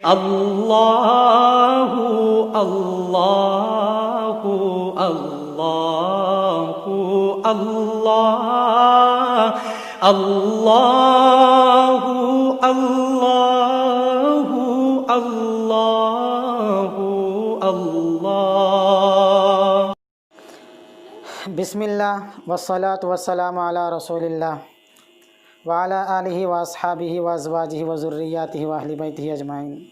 اللہ اللہ اللہ اللہ اللہ اللہ اللہ اللہ۔ بسم اللہ والصلاة والسلام علی رسول اللہ وعلی آلہ واصحابہ وازواجہ وذریاتہ واہل بیتہ اجمعین۔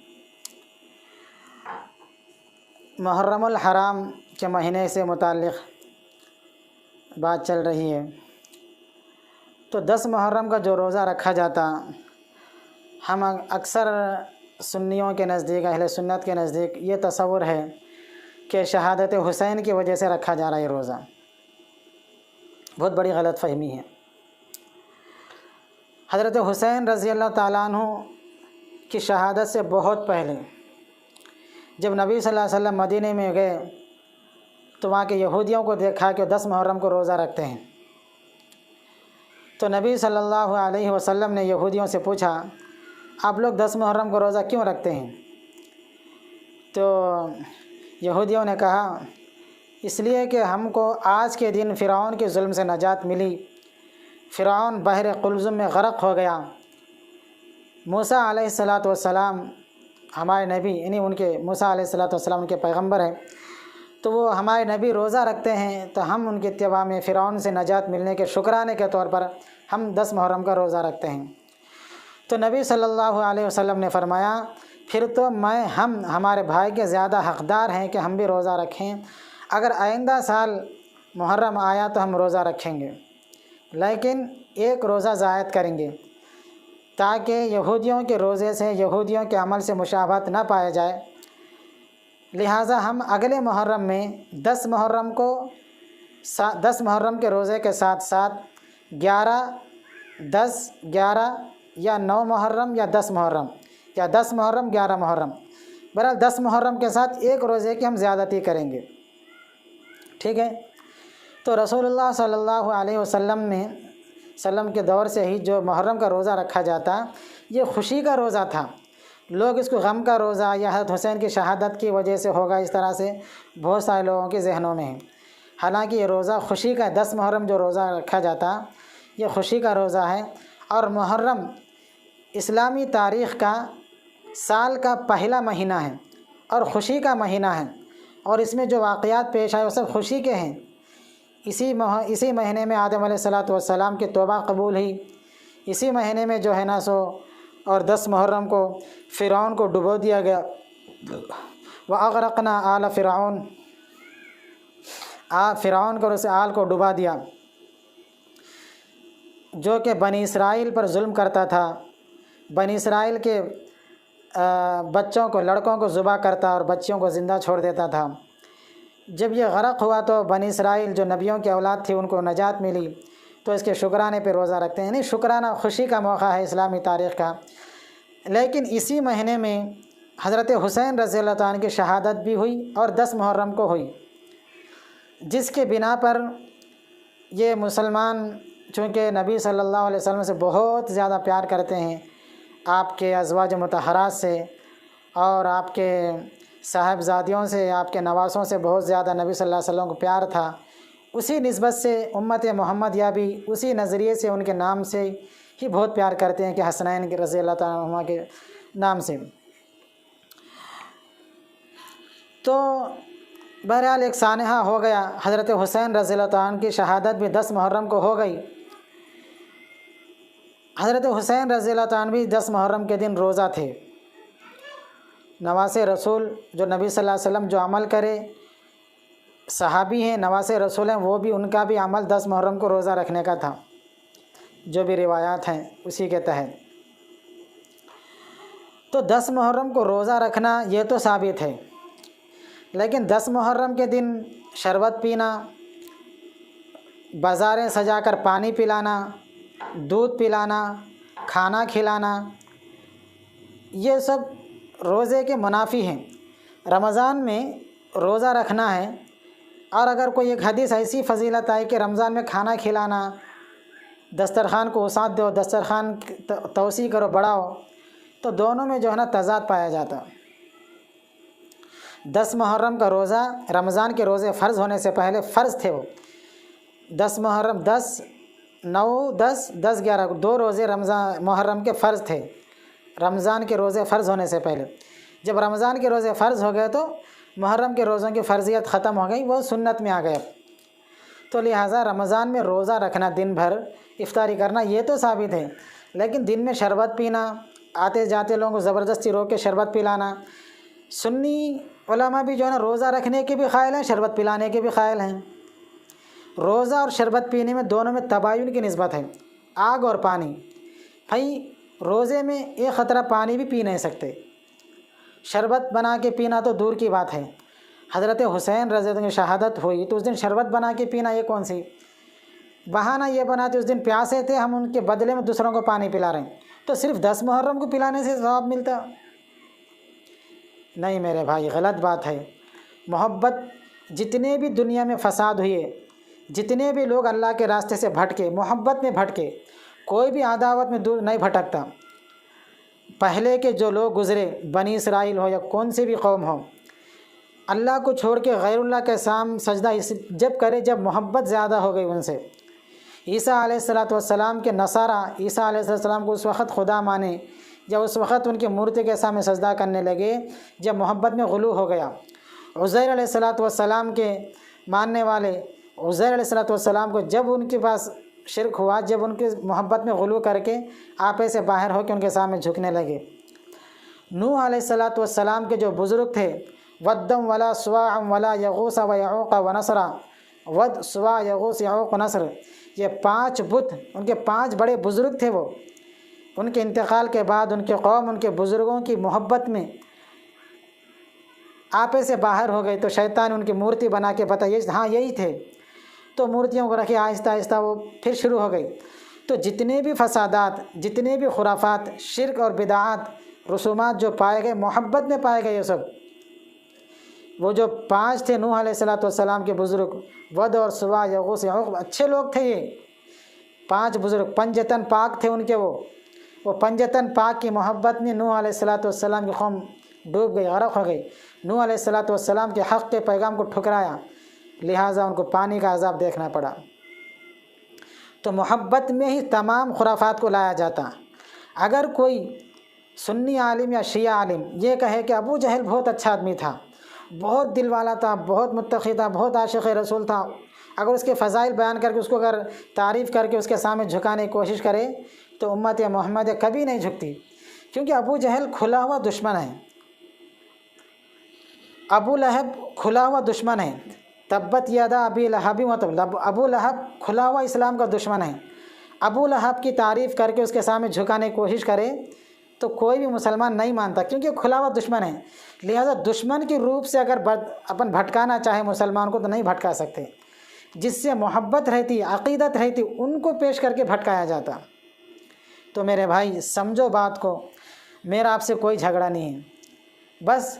محرم الحرام کے مہینے سے متعلق بات چل رہی ہے۔ تو 10 محرم کا جو روزہ رکھا جاتا، ہم اکثر سنیوں کے نزدیک، اہل سنت کے نزدیک یہ تصور ہے کہ شہادت حسین کی وجہ سے رکھا جا رہا ہے یہ روزہ۔ بہت بڑی غلط فہمی ہے۔ حضرت حسین رضی اللہ تعالیٰ عنہ کی شہادت سے بہت پہلے جب نبی صلی اللہ علیہ وسلم مدینے میں گئے تو وہاں کے یہودیوں کو دیکھا کہ 10 محرم کو روزہ رکھتے ہیں۔ تو نبی صلی اللہ علیہ وسلم نے یہودیوں سے پوچھا، آپ لوگ 10 محرم کو روزہ کیوں رکھتے ہیں؟ تو یہودیوں نے کہا، اس لیے کہ ہم کو آج کے دن فرعون کے ظلم سے نجات ملی، فرعون بحر قلزم میں غرق ہو گیا، موسیٰ علیہ السلام ہمارے نبی، یعنی ان کے موسیٰ علیہ السلام ان کے پیغمبر ہیں، تو وہ ہمارے نبی روزہ رکھتے ہیں، تو ہم ان کے اتباع میں فرعون سے نجات ملنے کے شکرانے کے طور پر ہم 10 محرم کا روزہ رکھتے ہیں۔ تو نبی صلی اللہ علیہ وسلم نے فرمایا، پھر تو ہم ہمارے بھائی کے زیادہ حقدار ہیں کہ ہم بھی روزہ رکھیں، اگر آئندہ سال محرم آیا تو ہم روزہ رکھیں گے، لیکن ایک روزہ زائد کریں گے تاکہ یہودیوں کے روزے سے، یہودیوں کے عمل سے مشابہت نہ پایا جائے۔ لہٰذا ہم اگلے محرم میں 10 محرم کے روزے کے ساتھ ساتھ 11، 10، 11 یا 9 محرم یا 10 محرم یا 10 محرم 11 محرم، بہرحال 10 محرم کے ساتھ ایک روزے کی ہم زیادتی کریں گے، ٹھیک ہے؟ تو رسول اللہ صلی اللہ علیہ وسلم کے دور سے ہی جو محرم کا روزہ رکھا جاتا، یہ خوشی کا روزہ تھا۔ لوگ اس کو غم کا روزہ یا حضرت حسین کی شہادت کی وجہ سے ہوگا، اس طرح سے بہت سارے لوگوں کے ذہنوں میں ہے۔ حالانکہ یہ روزہ خوشی کا ہے۔ 10 محرم جو روزہ رکھا جاتا یہ خوشی کا روزہ ہے، اور محرم اسلامی تاریخ کا سال کا پہلا مہینہ ہے اور خوشی کا مہینہ ہے، اور اس میں جو واقعات پیش آئے وہ سب خوشی کے ہیں۔ اسی مہینے میں آدم علیہ السلام کی توبہ قبول ہوئی، اسی مہینے میں جو ہے نا سو اور 10 محرم کو فرعون کو ڈبو دیا گیا، وَأَغْرَقْنَا آلَ فِرْعَوْنَ، فرعون کو اس آل کو ڈبا دیا جو کہ بنی اسرائیل پر ظلم کرتا تھا، بنی اسرائیل کے بچوں کو، لڑکوں کو ذبح کرتا اور بچیوں کو زندہ چھوڑ دیتا تھا۔ جب یہ غرق ہوا تو بنی اسرائیل جو نبیوں کی اولاد تھی ان کو نجات ملی، تو اس کے شکرانے پہ روزہ رکھتے ہیں، یعنی شکرانہ خوشی کا موقع ہے اسلامی تاریخ کا۔ لیکن اسی مہینے میں حضرت حسین رضی اللہ تعالیٰ عنہ کی شہادت بھی ہوئی اور 10 محرم کو ہوئی، جس کے بنا پر یہ مسلمان چونکہ نبی صلی اللہ علیہ وسلم سے بہت زیادہ پیار کرتے ہیں، آپ کے ازواج مطہرات سے اور آپ کے صاحبزادیوں سے، آپ کے نواسوں سے بہت زیادہ نبی صلی اللہ علیہ وسلم کو پیار تھا، اسی نسبت سے امت محمدیہ بھی اسی نظریے سے ان کے نام سے ہی بہت پیار کرتے ہیں کہ حسنین رضی اللہ تعالیٰ عنہما کے نام سے۔ تو بہرحال ایک سانحہ ہو گیا، حضرت حسین رضی اللہ تعالیٰ عنہ کی شہادت بھی 10 محرم کو ہو گئی۔ حضرت حسین رضی اللہ تعالیٰ عنہ بھی 10 محرم کے دن روزہ تھے۔ نواز رسول جو نبی صلی اللہ علیہ وسلم جو عمل کرے، صحابی ہیں، نواز رسول ہیں، وہ بھی ان کا بھی عمل 10 محرم کو روزہ رکھنے کا تھا، جو بھی روایات ہیں اسی کے تحت۔ تو 10 محرم کو روزہ رکھنا یہ تو ثابت ہے، لیکن 10 محرم کے دن شربت پینا، بازاریں سجا کر پانی پلانا، دودھ پلانا، کھانا کھلانا، یہ سب روزے کے منافی ہیں۔ رمضان میں روزہ رکھنا ہے، اور اگر کوئی ایک حدیث ایسی فضیلت آئی کہ رمضان میں کھانا کھلانا، دسترخوان کو وسعت دو، دسترخوان توسیع کرو، بڑھاؤ، تو دونوں میں جو ہے نا تضاد پایا جاتا۔ 10 محرم کا روزہ رمضان کے روزے فرض ہونے سے پہلے فرض تھے، وہ 10 محرم 10 9 10 10 11 2 روزے رمضان محرم کے فرض تھے، رمضان کے روزے فرض ہونے سے پہلے۔ جب رمضان کے روزے فرض ہو گئے تو محرم کے روزوں کی فرضیت ختم ہو گئی، وہ سنت میں آ گئے۔ تو لہٰذا رمضان میں روزہ رکھنا، دن بھر افطاری کرنا، یہ تو ثابت ہے، لیکن دن میں شربت پینا، آتے جاتے لوگوں کو زبردستی روک کے شربت پلانا، سنی علماء بھی جو ہے نا روزہ رکھنے کے بھی قائل ہیں، شربت پلانے کے بھی قائل ہیں۔ روزہ اور شربت پینے میں دونوں میں تباین کی نسبت ہے، آگ اور پانی۔ بھائی روزے میں ایک خطرہ پانی بھی پی نہیں سکتے، شربت بنا کے پینا تو دور کی بات ہے۔ حضرت حسین رضی اللہ عنہ کی شہادت ہوئی تو اس دن شربت بنا کے پینا یہ کون سی بہانہ، یہ بناتے اس دن پیاسے تھے، ہم ان کے بدلے میں دوسروں کو پانی پلا رہے ہیں، تو صرف 10 محرم کو پلانے سے ثواب ملتا؟ نہیں میرے بھائی، غلط بات ہے۔ محبت، جتنے بھی دنیا میں فساد ہوئے، جتنے بھی لوگ اللہ کے راستے سے بھٹکے، محبت میں بھٹکے، کوئی بھی عداوت میں دور نہیں بھٹکتا۔ پہلے کے جو لوگ گزرے، بنی اسرائیل ہو یا کون سی بھی قوم ہو، اللہ کو چھوڑ کے غیر اللہ کے سامنے سجدہ جب کرے جب محبت زیادہ ہو گئی ان سے۔ عیسیٰ علیہ السلام کے نصارہ عیسیٰ علیہ السلام کو اس وقت خدا مانے، جب اس وقت ان کی مورتی کے سامنے سجدہ کرنے لگے، جب محبت میں غلو ہو گیا۔ عزیر علیہ السلام کے ماننے والے، عزیر علیہ السلام کو جب ان کے پاس شرک ہوا، جب ان کے محبت میں غلو کر کے آپے سے باہر ہو کے ان کے سامنے جھکنے لگے۔ نوح علیہ السلام کے جو بزرگ تھے، ودم ولا سواعم ولا یغوث و یعوق و نصر، ود سوا یغوث یعوق و نصر، یہ 5 بت ان کے 5 بڑے بزرگ تھے۔ وہ ان کے انتقال کے بعد ان کے قوم ان کے بزرگوں کی محبت میں آپے سے باہر ہو گئی، تو شیطان ان کی مورتی بنا کے بتائی ہاں یہی تھے، تو مورتیوں کو رکھی، آہستہ آہستہ وہ پھر شروع ہو گئی۔ تو جتنے بھی فسادات، جتنے بھی خرافات، شرک اور بدعات، رسومات جو پائے گئے، محبت میں پائے گئے۔ یہ سب وہ جو 5 تھے نوح علیہ السلام کے بزرگ، ود اور سوا یغوث یعوق، اچھے لوگ تھے یہ 5 بزرگ، پنجتن پاک تھے ان کے۔ وہ پنجتن پاک کی محبت میں نوح علیہ السلام کی قوم ڈوب گئی، غرق ہو گئی۔ نوح علیہ السلام کے حق کے پیغام کو ٹھکرایا، لہٰذا ان کو پانی کا عذاب دیکھنا پڑا۔ تو محبت میں ہی تمام خرافات کو لایا جاتا۔ اگر کوئی سنی عالم یا شیعہ عالم یہ کہے کہ ابو جہل بہت اچھا آدمی تھا، بہت دل والا تھا، بہت متقی تھا، بہت عاشق رسول تھا، اگر اس کے فضائل بیان کر کے اس کو اگر تعریف کر کے اس کے سامنے جھکانے کی کوشش کرے تو امت محمد کبھی نہیں جھکتی، کیونکہ ابو جہل کھلا ہوا دشمن ہے، ابو لہب کھلا ہوا دشمن ہے، تبت یدا ابی لہب، مطلب ابو لہب کھلا ہوا اسلام کا دشمن ہے۔ ابو لہب کی تعریف کر کے اس کے سامنے جھکانے کی کوشش کرے تو کوئی بھی مسلمان نہیں مانتا، کیونکہ کھلا ہوا دشمن ہے۔ لہٰذا دشمن کے روپ سے اگر اپن بھٹکانا چاہے مسلمان کو تو نہیں بھٹکا سکتے، جس سے محبت رہتی، عقیدت رہتی، ان کو پیش کر کے بھٹکایا جاتا۔ تو میرے بھائی سمجھو بات کو، میرا آپ سے کوئی جھگڑا نہیں ہے، بس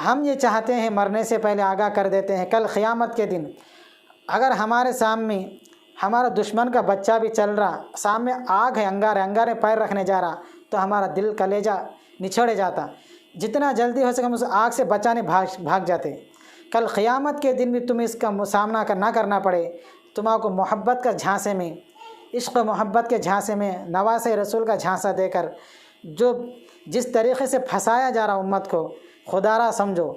ہم یہ چاہتے ہیں، مرنے سے پہلے آگاہ کر دیتے ہیں، کل قیامت کے دن اگر ہمارے سامنے ہمارا دشمن کا بچہ بھی چل رہا، سامنے آگ ہے، انگارے پیر رکھنے جا رہا، تو ہمارا دل کلیجہ نچھوڑے جاتا، جتنا جلدی ہو سکے ہم اس آگ سے بچانے بھاگ جاتے۔ کل قیامت کے دن بھی تمہیں اس کا سامنا نہ کرنا پڑے، تمہارا کو محبت کا جھانسے میں، عشق و محبت کے جھانسے میں، نواسے رسول کا جھانسا دے کر جو جس طریقے سے پھنسایا جا رہا امت کو، خدا را سمجھو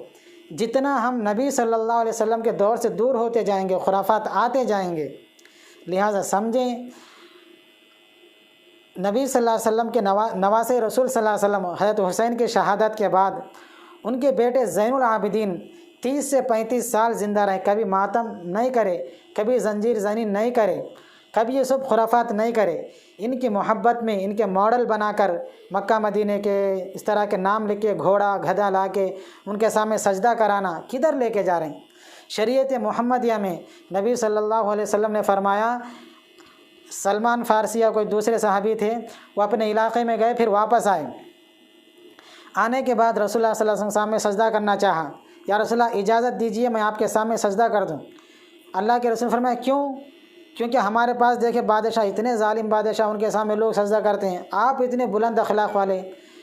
جتنا ہم نبی صلی اللہ علیہ وسلم کے دور سے دور ہوتے جائیں گے، خرافات آتے جائیں گے، لہٰذا سمجھیں نبی صلی اللہ علیہ وسلم کے نواسے رسول صلی اللہ علیہ وسلم حضرت حسین کی شہادت کے بعد ان کے بیٹے زین العابدین 30 سے 35 سال زندہ رہے، کبھی ماتم نہیں کرے، کبھی زنجیر زنی نہیں کرے، کبھی یہ سب خرافات نہیں کرے۔ ان کی محبت میں ان کے ماڈل بنا کر مکہ مدینے کے اس طرح کے نام لکھ کے گھوڑا گدھا لا کے ان کے سامنے سجدہ کرانا کدھر لے کے جا رہے ہیں؟ شریعت محمدیہ میں نبی صلی اللہ علیہ وسلم نے فرمایا، سلمان فارسی یا کوئی دوسرے صحابی تھے، وہ اپنے علاقے میں گئے، پھر واپس آئے، آنے کے بعد رسول اللہ صلی اللہ علیہ وسلم کے سامنے سجدہ کرنا چاہا، یا رسول اللہ اجازت دیجیے میں آپ کے سامنے سجدہ کر دوں۔ اللہ کے رسول فرمایا کیوں؟ کیونکہ ہمارے پاس دیکھے بادشاہ، اتنے ظالم بادشاہ، ان کے سامنے لوگ سجدہ کرتے ہیں، آپ اتنے بلند اخلاق والے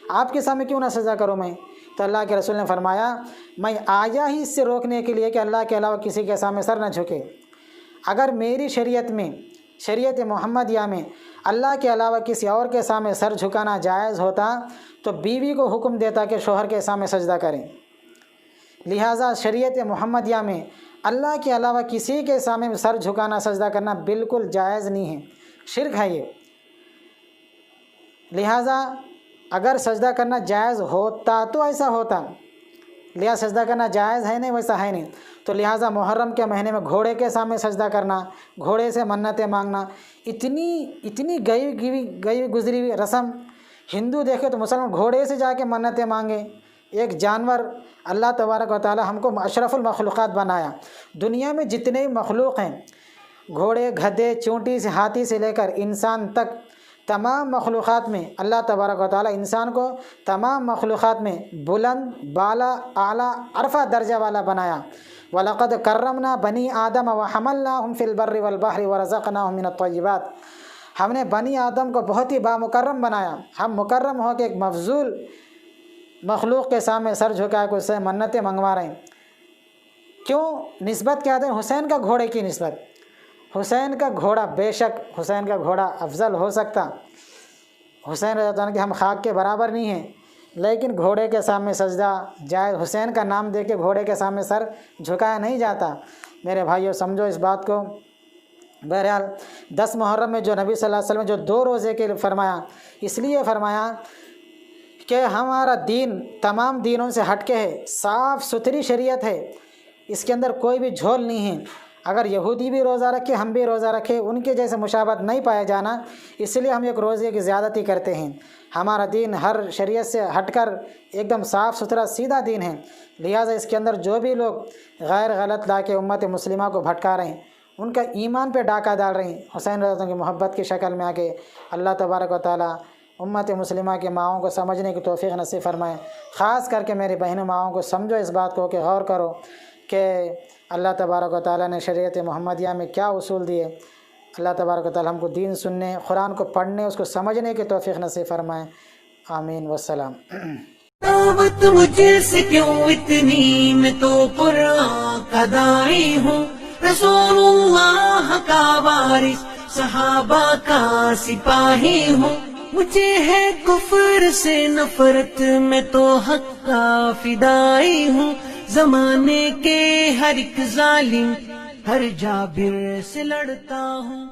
آپ کے سامنے کیوں نہ سجدہ کروں میں؟ تو اللہ کے رسول نے فرمایا میں آیا ہی اس سے روکنے کے لیے کہ اللہ کے علاوہ کسی کے سامنے سر نہ جھکے۔ اگر میری شریعت میں، شریعت محمدیہ میں اللہ کے علاوہ کسی اور کے سامنے سر جھکانا جائز ہوتا تو بیوی کو حکم دیتا کہ شوہر کے سامنے سجدہ کریں۔ لہٰذا شریعت محمدیہ میں اللہ کے علاوہ کسی کے سامنے سر جھکانا، سجدہ کرنا بالکل جائز نہیں ہے، شرک ہے یہ۔ لہٰذا اگر سجدہ کرنا جائز ہوتا تو ایسا ہوتا، لہٰذا سجدہ کرنا جائز ہے نہیں، ویسا ہے نہیں۔ تو لہٰذا محرم کے مہینے میں گھوڑے کے سامنے سجدہ کرنا، گھوڑے سے منتیں مانگنا، اتنی گئی گزری ہوئی رسم، ہندو دیکھے تو مسلمان گھوڑے سے جا کے منتیں مانگے۔ ایک جانور، اللہ تبارک و تعالی ہم کو اشرف المخلوقات بنایا، دنیا میں جتنے مخلوق ہیں، گھوڑے، گدھے، چونٹی سے، ہاتھی سے لے کر انسان تک، تمام مخلوقات میں اللہ تبارک و تعالی انسان کو تمام مخلوقات میں بلند، بالا، اعلیٰ، عرفہ درجہ والا بنایا۔ وَلَقَدْ كَرَّمْنَا بَنِي آدَمَ وَحَمَلْنَاهُمْ فِي الْبَرِّ وَالْبَحْرِ وَرَزَقْنَاهُمْ مِنَ الطَّيِّبَاتِ۔ ہم نے بنی آدم کو بہت ہی بامکرم بنایا۔ ہم مکرم ہو کے ایک مفضول مخلوق کے سامنے سر جھکا کے اس سے منتیں منگوا رہے ہیں۔ کیوں نسبت کیا دیں حسین کا گھوڑے کی نسبت؟ حسین کا گھوڑا، بے شک حسین کا گھوڑا افضل ہو سکتا، حسین رضی اللہ عنہ کہ ہم خاک کے برابر نہیں ہیں، لیکن گھوڑے کے سامنے سجدہ جائز، حسین کا نام دے کے گھوڑے کے سامنے سر جھکایا نہیں جاتا۔ میرے بھائیو سمجھو اس بات کو۔ بہرحال 10 محرم میں جو نبی صلی اللہ علیہ وسلم جو 2 روزے کے لیے فرمایا، اس لیے فرمایا کہ ہمارا دین تمام دینوں سے ہٹ کے ہے، صاف ستھری شریعت ہے، اس کے اندر کوئی بھی جھول نہیں ہے۔ اگر یہودی بھی روزہ رکھے، ہم بھی روزہ رکھے، ان کے جیسے مشابہت نہیں پایا جانا، اس لیے ہم ایک روزے کی زیادتی کرتے ہیں۔ ہمارا دین ہر شریعت سے ہٹ کر ایک دم صاف ستھرا سیدھا دین ہے، لہٰذا اس کے اندر جو بھی لوگ غیر غلط لا کے امت مسلمہ کو بھٹکا رہے ہیں، ان کا ایمان پہ ڈاکہ ڈال رہے ہیں، حسین رضی اللہ عنہ کی محبت کی شکل میں آ کے۔ اللہ تبارک و تعالیٰ امت مسلمہ کے ماؤں کو سمجھنے کی توفیق نصیب فرمائے۔ خاص کر کے میری بہنوں ماؤں کو سمجھو اس بات کو کہ غور کرو کہ اللہ تبارک و تعالیٰ نے شریعت محمدیہ میں کیا اصول دیے۔ اللہ تبارک و تعالیٰ ہم کو دین سننے، قرآن کو پڑھنے، اس کو سمجھنے کی توفیق نصیب فرمائے۔ آمین والسلام۔ دعوت مجھ سے کیوں اتنی، میں تو قرآن کا داعی ہوں، رسول اللہ کا وارث، صحابہ کا سپاہی ہوں۔ مجھے ہے کفر سے نفرت، میں تو حق کا فدائی ہوں۔ زمانے کے ہر ایک ظالم، ہر جابر سے لڑتا ہوں۔